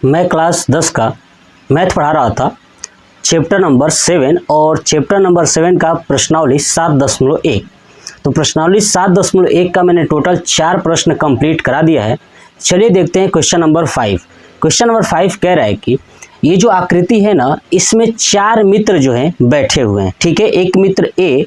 मैं क्लास 10 का मैथ पढ़ा रहा था, चैप्टर नंबर 7 और चैप्टर नंबर 7 का प्रश्नावली 7.1। तो प्रश्नावली 7.1 का मैंने टोटल 4 प्रश्न कंप्लीट करा दिया है। चलिए देखते हैं क्वेश्चन नंबर 5। क्वेश्चन नंबर 5 कह रहा है कि ये जो आकृति है ना, इसमें 4 मित्र जो हैं बैठे हुए हैं। ठीक है, एक मित्र ए,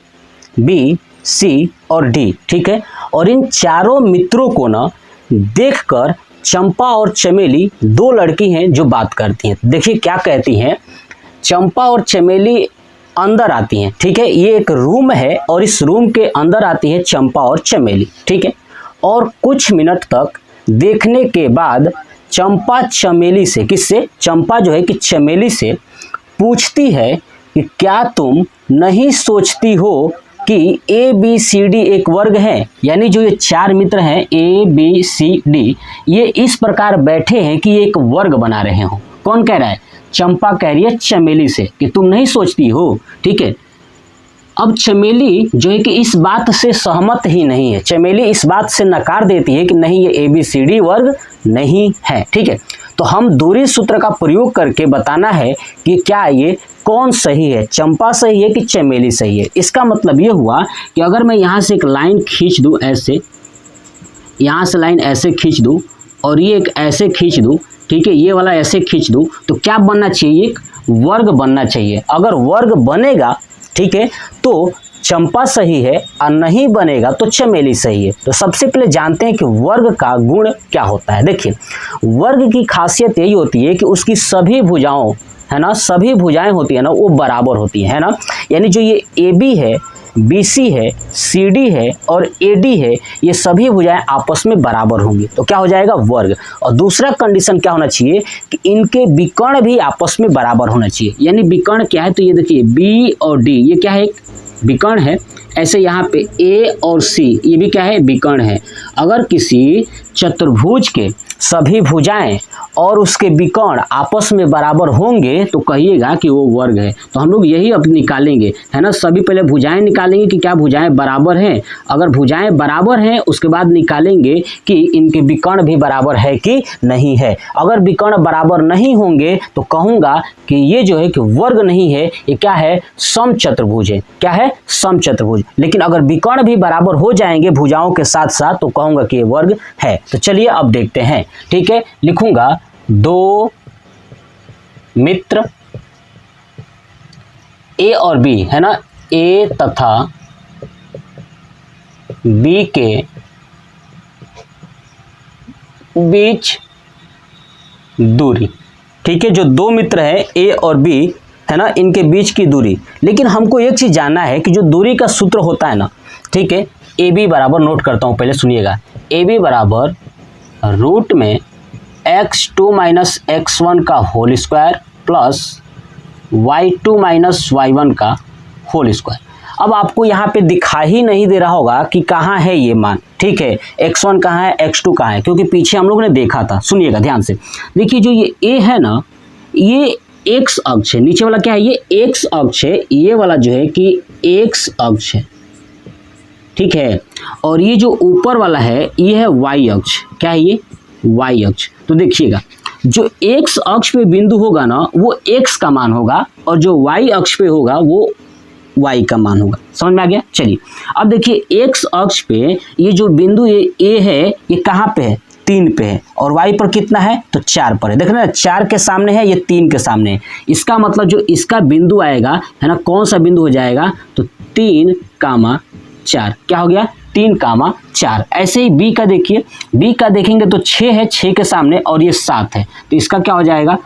बी, सी और डी। ठीक है, और इन चारों मित्रों को ना देखकर चंपा और चमेली, 2 लड़की हैं जो बात करती हैं। देखिए क्या कहती हैं, चंपा और चमेली अंदर आती हैं। ठीक है, ये एक रूम है और इस रूम के अंदर आती हैं चंपा और चमेली। ठीक है, और कुछ मिनट तक देखने के बाद चंपा चमेली से, किससे, चंपा जो है कि चमेली से पूछती है कि क्या तुम नहीं सोचती हो कि ए बी सी डी एक वर्ग है। यानी जो ये 4 मित्र हैं ए बी सी डी, ये इस प्रकार बैठे हैं कि ये एक वर्ग बना रहे हो। कौन कह रहा है? चंपा कह रही है चमेली से कि तुम नहीं सोचती हो। ठीक है, अब चमेली जो है कि इस बात से सहमत ही नहीं है। चमेली इस बात से नकार देती है कि नहीं, ये ए बी सी डी वर्ग नहीं है। ठीक है, तो हम दूरी सूत्र का प्रयोग करके बताना है कि क्या ये कौन सही है, चंपा सही है कि चमेली सही है। इसका मतलब ये हुआ कि अगर मैं यहाँ से एक लाइन खींच दूँ, ऐसे यहाँ से लाइन ऐसे खींच दूँ और ये एक ऐसे खींच दूँ, ठीक है, ये वाला ऐसे खींच दूँ, तो क्या बनना चाहिए? एक वर्ग बनना चाहिए। अगर वर्ग बनेगा, ठीक है, तो चंपा सही है और नहीं बनेगा तो चमेली सही है। तो सबसे पहले जानते हैं कि वर्ग का गुण क्या होता है। देखिए, वर्ग की खासियत यही होती है कि उसकी सभी भुजाओं, है ना, सभी भुजाएं होती है ना, वो बराबर होती है ना। यानी जो ये ए बी है, बी सी है, सी डी है और ए डी है, ये सभी भुजाएं आपस में बराबर होंगी तो क्या हो जाएगा? वर्ग। और दूसरा कंडीशन क्या होना चाहिए कि इनके विकर्ण भी आपस में बराबर होना चाहिए। यानी विकर्ण क्या है? तो ये देखिए बी और डी, ये क्या है? एक विकर्ण है। ऐसे यहाँ पे ए और सी, ये भी क्या है? विकर्ण है। अगर किसी चतुर्भुज के सभी भुजाएं और उसके विकर्ण आपस में बराबर होंगे तो कहिएगा कि वो वर्ग है। तो हम लोग यही अब निकालेंगे, है ना। सभी पहले भुजाएं निकालेंगे कि क्या भुजाएं बराबर हैं। अगर भुजाएं बराबर हैं, उसके बाद निकालेंगे कि इनके विकर्ण भी बराबर है कि नहीं है। अगर विकर्ण बराबर नहीं होंगे तो कहूँगा कि ये जो है कि वर्ग नहीं है, ये क्या है? समचतुर्भुज है। क्या है? समचतुर्भुज। लेकिन अगर विकर्ण भी बराबर हो जाएंगे भुजाओं के साथ साथ तो कहूँगा कि ये वर्ग है। तो चलिए अब देखते हैं। ठीक है, लिखूंगा 2 मित्र ए और बी, है ना, ए तथा बी के बीच दूरी। ठीक है, जो 2 मित्र है ए और बी, है ना, इनके बीच की दूरी। लेकिन हमको एक चीज जानना है कि जो दूरी का सूत्र होता है ना, ठीक है, ए बी बराबर, नोट करता हूं पहले सुनिएगा, ए बी बराबर रूट में x2 माइनस x1 का whole square plus y2 minus y1 का होल स्क्वायर। अब आपको यहाँ पे दिखाई ही नहीं दे रहा होगा कि कहाँ है ये मान। ठीक है, x1 कहाँ है, x2 कहाँ है, क्योंकि पीछे हम लोग ने देखा था। सुनिएगा ध्यान से, देखिए जो ये a है ना, ये x अक्ष है। नीचे वाला क्या है? ये x अक्ष है। ये वाला जो है कि x अक्ष है। ठीक है, और ये जो ऊपर वाला है ये है y अक्ष। क्या है ये? y अक्ष। तो देखिएगा, जो x अक्ष पे बिंदु होगा ना, वो x का मान होगा और जो y अक्ष पे होगा वो y का मान होगा। समझ में आ गया? चलिए अब देखिए, x अक्ष पे ये जो बिंदु ये a है, ये कहाँ पे है? 3 पे है। और y पर कितना है? तो 4 पर है। देख रहे हैं, 4 के सामने है, ये 3 के सामने है। इसका मतलब जो इसका बिंदु आएगा, है ना, कौन सा बिंदु हो जाएगा? तो 3,4। क्या हो गया? 3,4। ऐसे ही बी का देखिए, बी का देखेंगे तो 6 है, 6 के सामने और ये 7 है, तो इसका क्या हो जाएगा?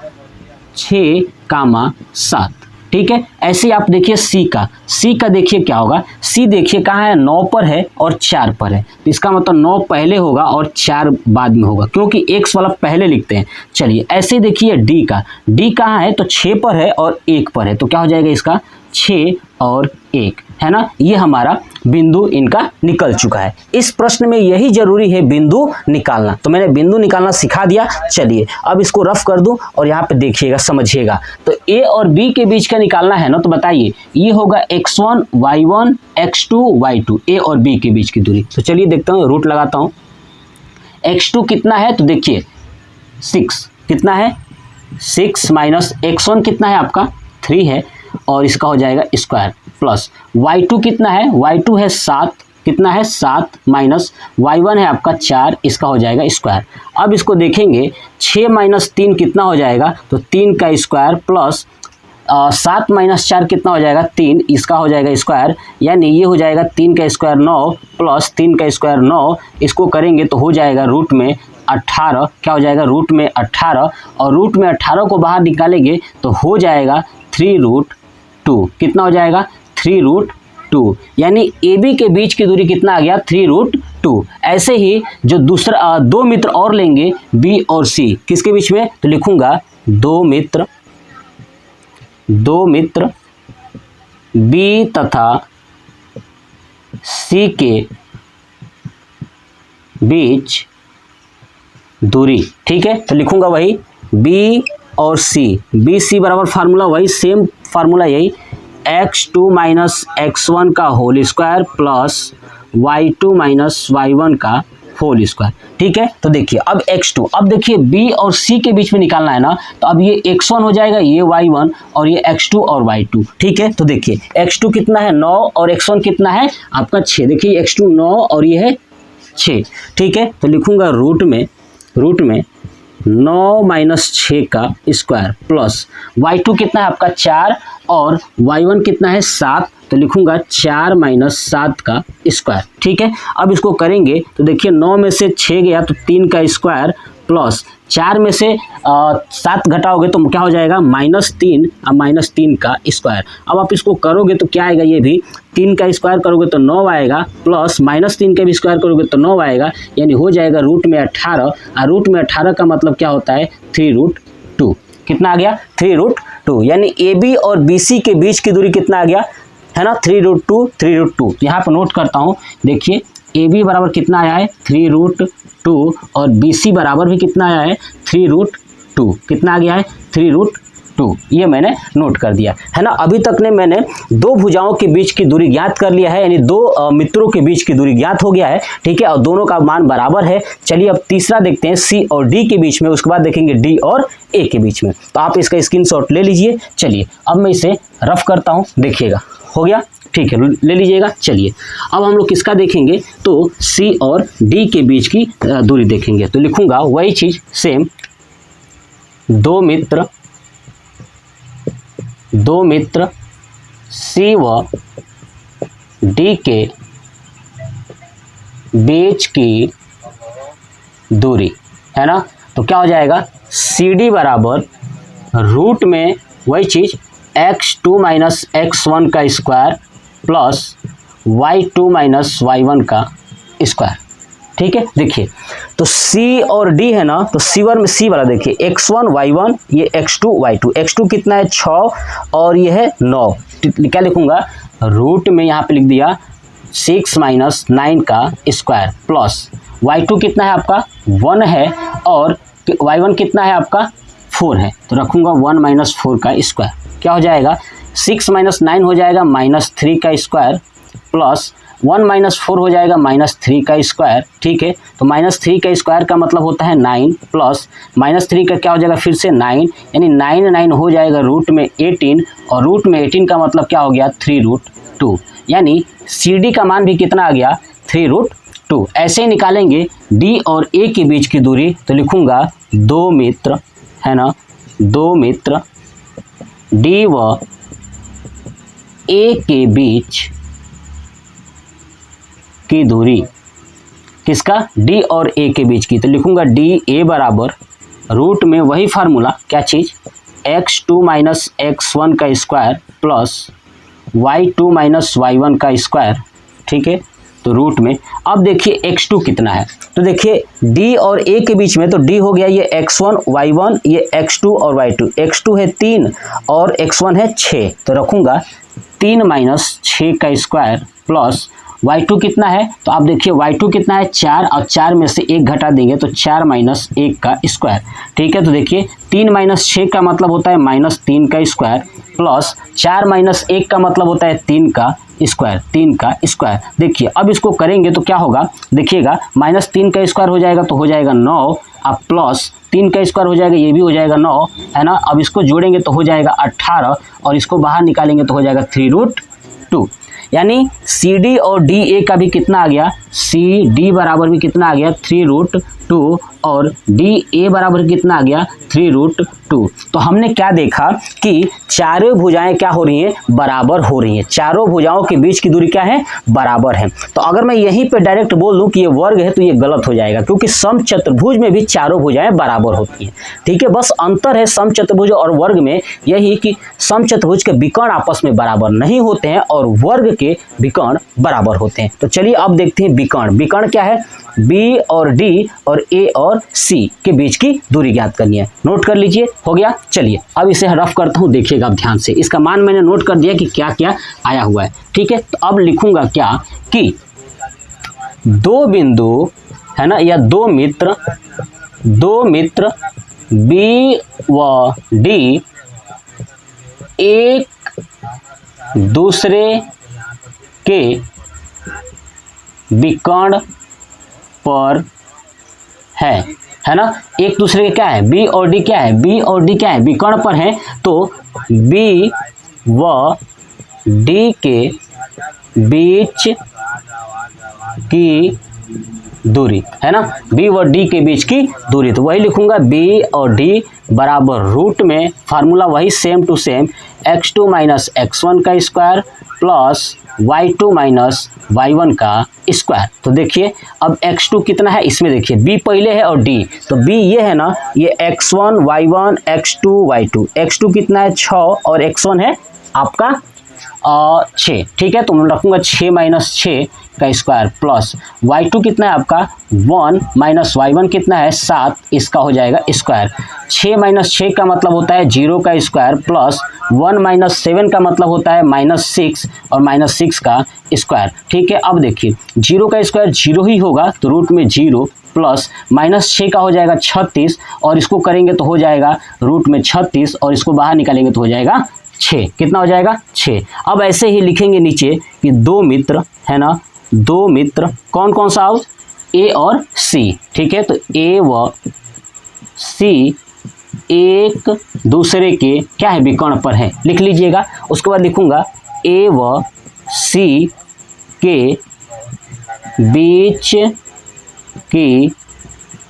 6,7। ठीक है, ऐसे ही आप देखिए सी का देखिए क्या होगा? सी देखिए कहाँ है? 9 पर है और 4 पर है, तो इसका मतलब 9 पहले होगा और 4 बाद में होगा, क्योंकि x वाला पहले लिखते हैं। चलिए ऐसे ही देखिए डी कहाँ है? तो 6 पर है और 1 पर है, तो क्या हो जाएगा इसका? 6 और 1, है ना। ये हमारा बिंदु इनका निकल चुका है। इस प्रश्न में यही जरूरी है, बिंदु निकालना। तो मैंने बिंदु निकालना सिखा दिया। चलिए अब इसको रफ कर दूं और यहाँ पे देखिएगा, समझिएगा। तो ए और बी के बीच का निकालना है ना, तो बताइए ये होगा x1 y1 x2 y2, ए और बी के बीच की दूरी। तो चलिए देखता हूँ, रूट लगाता हूँ। x2 कितना है? तो देखिए 6, कितना है? 6 माइनस x1 कितना है आपका 3 है और इसका हो जाएगा स्क्वायर प्लस y2 कितना है, y2 है 7, कितना है 7 माइनस y1 है आपका 4, इसका हो जाएगा स्क्वायर। अब इसको देखेंगे 6 माइनस 3 कितना हो जाएगा, तो 3 का स्क्वायर प्लस 7 माइनस 4 कितना हो जाएगा 3, इसका हो जाएगा स्क्वायर, यानी ये हो जाएगा 3 का स्क्वायर 9 प्लस 3 का स्क्वायर 9, इसको करेंगे तो हो जाएगा रूट में 18, क्या हो जाएगा रूट में 18, और रूट में 18 को बाहर निकालेंगे तो हो जाएगा 3√2, कितना हो जाएगा 3√2, यानी ए बी के बीच की दूरी कितना आ गया 3√2। ऐसे ही जो दूसरा 2 मित्र और लेंगे बी और सी, किसके बीच में, तो लिखूंगा 2 मित्र बी तथा सी के बीच दूरी, ठीक है, तो लिखूंगा वही बी और सी, बी सी बराबर फार्मूला वही सेम फार्मूला यही x2 माइनस x1 का whole square plus y2 minus y1 का होल स्क्वायर, ठीक है। तो देखिए अब x2, अब देखिए b और c के बीच में निकालना है ना, तो अब ये x1 हो जाएगा, ये y1 और ये x2 और y2, ठीक है। तो देखिए x2 कितना है 9 और x1 कितना है आपका 6, देखिए x2 9 और ये है 6, ठीक है। तो लिखूंगा रूट में 9 माइनस 6 का स्क्वायर प्लस y2 कितना है आपका 4 और y1 कितना है 7, तो लिखूंगा 4 माइनस 7 का स्क्वायर, ठीक है। अब इसको करेंगे तो देखिए 9 में से 6 गया तो 3 का स्क्वायर प्लस 4 में से 7 घटाओगे तो क्या हो जाएगा -3 और -3 का स्क्वायर। अब आप इसको करोगे तो क्या आएगा, ये भी 3 का स्क्वायर करोगे तो 9 आएगा प्लस -3 का भी स्क्वायर करोगे तो 9 आएगा, यानी हो जाएगा रूट में 18, और रूट में 18 का मतलब क्या होता है 3√2, कितना आ गया 3√2, यानी ए बी और बी सी के बीच की दूरी कितना आ गया है ना 3√2। यहाँ पर नोट करता हूँ, देखिए ए बी बराबर कितना आया है 3√2 और बी सी बराबर भी कितना आया है 3√2, कितना आ गया है 3√2, ये मैंने नोट कर दिया है ना। अभी तक ने मैंने दो भुजाओं के बीच की दूरी ज्ञात कर लिया है, यानी दो मित्रों के बीच की दूरी ज्ञात हो गया है, ठीक है, और दोनों का मान बराबर है। चलिए अब तीसरा देखते हैं सी और डी के बीच में, उसके बाद देखेंगे डी और ए के बीच में। तो आप इसका स्क्रीनशॉट ले लीजिए। चलिए अब मैं इसे रफ करता हूँ, देखिएगा हो गया, ठीक है, ले लीजिएगा। चलिए अब हम लोग किसका देखेंगे, तो सी और डी के बीच की दूरी देखेंगे। तो लिखूंगा वही चीज सेम, दो मित्र सी व डी के बीच की दूरी है ना, तो क्या हो जाएगा सी डी बराबर रूट में वही चीज x2 माइनस x1 का square plus y2 minus y1 का स्क्वायर, ठीक है। देखिए तो C और D है ना, तो C1 में C वाला देखिए x1 y1, ये x2 y2, x2 कितना है 6 और ये है 9, क्या लिखूंगा रूट में यहाँ पे लिख दिया 6 माइनस 9 का स्क्वायर प्लस y2 कितना है आपका 1 है और y1 कितना है आपका 4 है, तो रखूंगा 1 माइनस 4 का स्क्वायर, क्या हो जाएगा 6 माइनस 9 हो जाएगा -3 का स्क्वायर प्लस 1 माइनस 4 हो जाएगा -3 का स्क्वायर, ठीक है। तो -3 का स्क्वायर का मतलब होता है 9 प्लस -3 का क्या हो जाएगा फिर से 9, यानी 9 हो जाएगा रूट में 18, और रूट में 18 का मतलब क्या हो गया 3√2, यानी सी डी का मान भी कितना आ गया 3√2। ऐसे ही निकालेंगे डी और ए के बीच की दूरी, तो लिखूंगा दो मित्र है ना, दो मित्र डी व ए के बीच की दूरी, किसका डी और ए के बीच की, तो लिखूंगा डी ए बराबर रूट में वही फार्मूला, क्या चीज x2 माइनस x1 का square plus y2 minus y1 का स्क्वायर, ठीक है। तो रूट में अब देखिए x2 कितना है, तो देखिए d और a के बीच में, तो d हो गया ये x1 y1, ये x2 और y2, x2 है 3 और x1 है 6, तो रखूंगा 3 माइनस 6 का स्क्वायर प्लस y2 कितना है, तो आप देखिए y2 कितना है 4, और 4 में से 1 घटा देंगे तो 4 माइनस 1 का स्क्वायर। ठीक है, तो देखिए 3 माइनस 6 का मतलब होता है -3 का स्क्वायर, प्लस 4 माइनस 1 का मतलब होता है 3 का स्क्वायर, 3 का स्क्वायर। देखिए अब इसको करेंगे तो क्या होगा, देखिएगा -3 का स्क्वायर हो जाएगा तो हो जाएगा 9, अब प्लस 3 का स्क्वायर हो जाएगा, ये भी हो जाएगा 9, है ना। अब इसको जोड़ेंगे तो हो जाएगा 18, और इसको बाहर निकालेंगे तो हो जाएगा 3√2। यानी सी डी और डी ए का भी कितना आ गया, सी डी बराबर भी कितना आ गया 3√2, और डी ए बराबर कितना आ गया 3√2। तो हमने क्या देखा कि चारों भुजाएं क्या हो रही हैं, बराबर हो रही हैं। चारों भुजाओं के बीच की दूरी क्या है, बराबर है। तो अगर मैं यहीं पे डायरेक्ट बोल दूं कि ये वर्ग है तो ये गलत हो जाएगा, क्योंकि समचतुर्भुज में भी चारों भुजाएं बराबर होती हैं। ठीक है, बस अंतर है समचतुर्भुज और वर्ग में यही कि समचतुर्भुज के विकर्ण आपस में बराबर नहीं होते हैं और वर्ग के विकर्ण बराबर होते हैं। तो चलिए अब देखते हैं विकर्ण। विकर्ण क्या है, बी और डी और ए और सी के बीच की दूरी ज्ञात करनी है। नोट कर लीजिए, हो गया। चलिए अब इसे रफ करता हूँ, देखिएगा आप ध्यान से। इसका मान मैंने नोट कर दिया कि क्या क्या आया हुआ है। ठीक है, तो अब लिखूंगा क्या कि दो बिंदु है ना, या दो मित्र बी व डी एक दूसरे के विकर्ण पर है ना। एक दूसरे के क्या है, बी और डी क्या है, बी और डी क्या है, विकर्ण पर है। तो बी व डी के बीच की दूरी है ना, बी व डी के बीच की दूरी, तो वही लिखूंगा बी और डी बराबर रूट में फार्मूला वही same to same x2 minus x1 का square plus y2 minus y1 का स्क्वायर। तो देखिए अब x2 कितना है, इसमें देखिए b पहले है और d, तो b ये है ना, ये x1 y1 x2 y2, x2 कितना है 6 और x1 है आपका 6। ठीक है, तो मैं रखूंगा 6 माइनस 6 का स्क्वायर प्लस y2 कितना है आपका 1 माइनस y1 कितना है 7, इसका हो जाएगा स्क्वायर। 6 माइनस 6 का मतलब होता है 0 का स्क्वायर प्लस 1 माइनस 7 का मतलब होता है -6 और -6 का स्क्वायर। ठीक है, अब देखिए 0 का स्क्वायर 0 ही होगा, तो रूट में 0 प्लस -6 का हो जाएगा 36, और इसको करेंगे तो हो जाएगा रूट में 36, और इसको बाहर निकालेंगे तो हो जाएगा 6। कितना हो जाएगा 6। अब ऐसे ही लिखेंगे नीचे कि दो मित्र है ना, दो मित्र कौन कौन सा हो, ए और सी। ठीक है, तो ए व सी एक दूसरे के क्या है, विकर्ण पर है, लिख लीजिएगा। उसके बाद लिखूंगा ए व सी के बीच की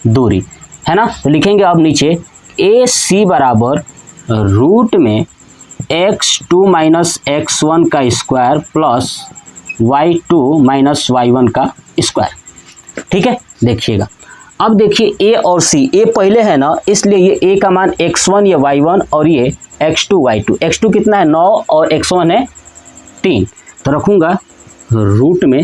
दूरी है ना, तो लिखेंगे अब नीचे ए सी बराबर रूट में x2 माइनस x1 का square plus y2 minus y1 का स्क्वायर। ठीक है, देखिएगा अब देखिए ए और सी, ए पहले है ना, इसलिए ये ए का मान x1 या y1 और ये x2 y2। x2 कितना है 9 और x1 है 3, तो रखूँगा रूट में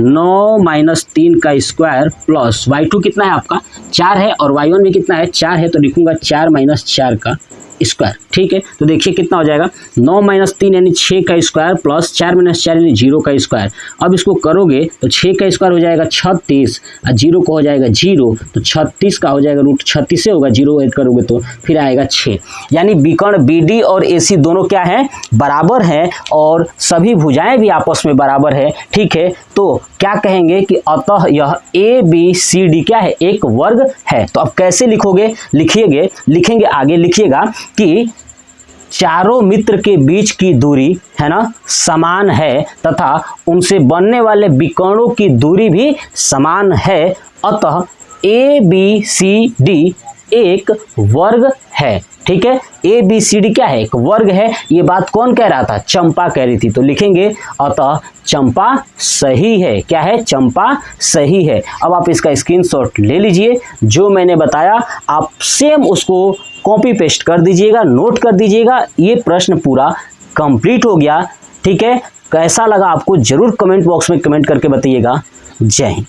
9 माइनस 3 का स्क्वायर प्लस y2 कितना है आपका 4 है और y1 भी कितना है 4 है, तो लिखूँगा 4 माइनस 4 का स्क्वायर। ठीक है, तो देखिए कितना हो जाएगा 9 माइनस 3 यानी 6 का स्क्वायर प्लस 4 माइनस 4 यानी 0 का स्क्वायर। अब इसको करोगे तो 6 का स्क्वायर हो जाएगा 36 और 0 को हो जाएगा 0, तो 36 का हो जाएगा रूट 36 से होगा, 0 ऐड करोगे तो फिर आएगा 6। यानी विकर्ण बी डी और ए सी दोनों क्या है, बराबर है और सभी भुजाएं भी आपस में बराबर है। ठीक है, तो क्या कहेंगे कि अतः यह ए बी सी डी क्या है, एक वर्ग है। तो अब कैसे लिखोगे, लिखेंगे आगे, लिखिएगा कि चारों मित्र के बीच की दूरी है ना समान है तथा उनसे बनने वाले विकर्णों की दूरी भी समान है, अतः ए बी सी डी एक वर्ग है। ठीक है, ए बी सी डी क्या है, एक वर्ग है। ये बात कौन कह रहा था, चंपा कह रही थी। तो लिखेंगे अतः चंपा सही है। क्या है, चंपा सही है। अब आप इसका स्क्रीनशॉट ले लीजिए, जो मैंने बताया आप सेम उसको कॉपी पेस्ट कर दीजिएगा, नोट कर दीजिएगा। ये प्रश्न पूरा कंप्लीट हो गया। ठीक है, कैसा लगा आपको जरूर कमेंट बॉक्स में कमेंट करके बताइएगा। जय हिंद।